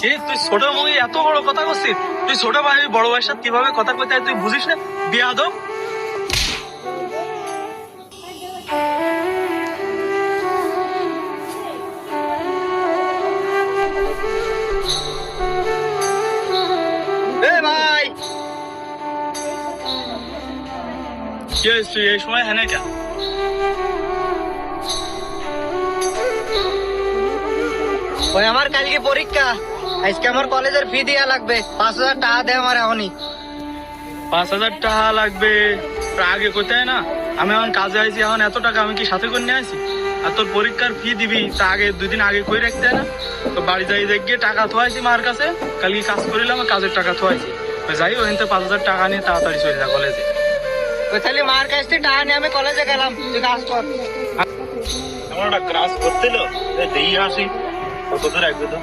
তুই ছোট মুখে এত বড় কথা করছিস? তুই ছোট ভাই বড় ভাইয়ের সাথে কিভাবে কথা কইতে হয় তুই বুঝিস না? বেয়াদব। ভাই কি হয়েছে তুই এই সময় হ্যাঁ কেন? ওই আমার কালকে পরীক্ষা, আজকে আমার কলেজের ফি দেওয়া লাগবে, 5,000 টাকা দে আমার এখনই। 5,000 টাকা লাগবে? আগে কোথায় না আমি এখন কাজে আইছি, এখন এত টাকা আমি কি সাথে করে নিয়ে আসি? আর তোর পরীক্ষার ফি দিবি তা আগে 2 দিন আগে কই রাখতে হয় না? তো বাড়ি যাই দেখে টাকা থোয়াইছি মার কাছে, কালকে কাজ করিলাম কাজের টাকা থোয়াইছি। যাই ওখান থেকে 5,000 টাকা নিয়ে তাড়াতাড়ি চলে যা কলেজে। ওই তাহলে মার কাছ থেকে টাকা নিয়ে আমি কলেজে গেলাম, তুই কাজ কর। আমার একটা ক্লাস করতেলো, দেখি আসি কত দূর রাখবে তো।